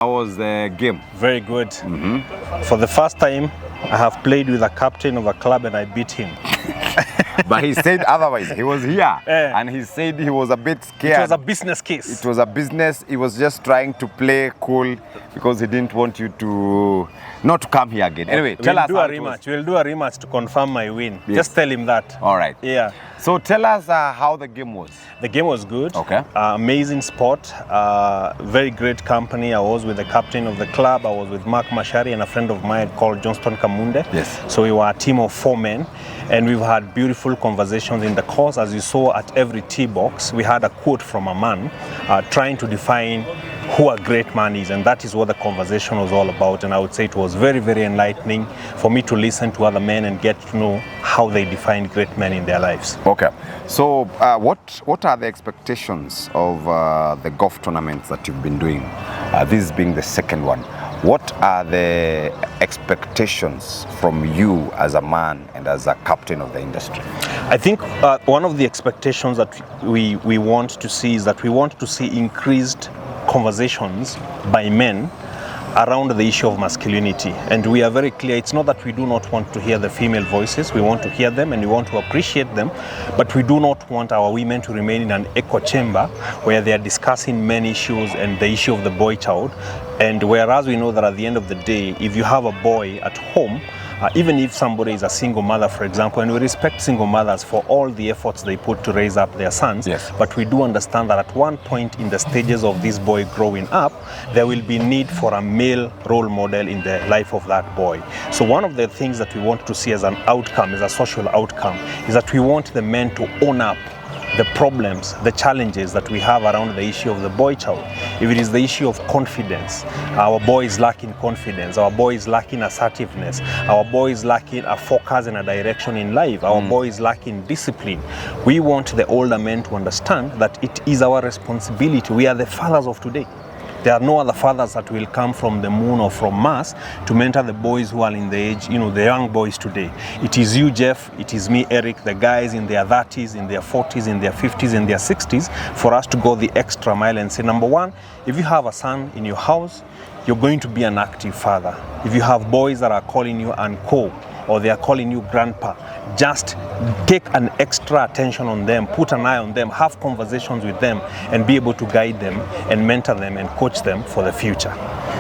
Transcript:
How was the game? Very good. For the first time, I have played with a captain of a club and I beat him. But he said otherwise. He was here and he said he was a bit scared. It was a business case. It was a business. He was just trying to play cool because he didn't want you to not to come here again. Anyway, tell us how it was. We'll do a rematch to confirm my win. Yes. Just tell him that. All right. Yeah. So tell us how the game was. The game was good. Okay. Amazing sport. Very great company. I was with the captain of the club. I was with Mark Mashari and a friend of mine called Johnston Kamunde. Yes. So we were a team of 4 men, and we've had beautiful conversations in the course. As you saw at every tee box, we had a quote from a man trying to define who a great man is, and that is what the conversation was all about. And I would say it was very, very enlightening for me to listen to other men and get to know how they define great men in their lives. Okay. So what are the expectations of the golf tournaments that you've been doing? This being the second one. What are the expectations from you as a man and as a captain of the industry? I think one of the expectations that we want to see is that we want to see increased conversations by men around the issue of masculinity. And we are very clear, it's not that we do not want to hear the female voices, we want to hear them and we want to appreciate them, but we do not want our women to remain in an echo chamber where they are discussing many issues and the issue of the boy child. And whereas we know that at the end of the day, if you have a boy at home, even if somebody is a single mother, for example, and we respect single mothers for all the efforts they put to raise up their sons, yes, but we do understand that at one point in the stages of this boy growing up, there will be need for a male role model in the life of that boy. So one of the things that we want to see as an outcome, as a social outcome, is that we want the men to own up the problems, the challenges that we have around the issue of the boy child. If it is the issue of confidence, our boy is lacking confidence, our boy is lacking assertiveness, our boy is lacking a focus and a direction in life, our boy is lacking discipline. We want the older men to understand that it is our responsibility. We are the fathers of today. There are no other fathers that will come from the moon or from Mars to mentor the boys who are in the age, the young boys today. It is you, Jeff, it is me, Eric, the guys in their 30s, in their 40s, in their 50s, in their 60s, for us to go the extra mile and say, number one, if you have a son in your house, you're going to be an active father. If you have boys that are calling you uncle, or they are calling you grandpa, just take an extra attention on them, put an eye on them, have conversations with them, and be able to guide them and mentor them and coach them for the future.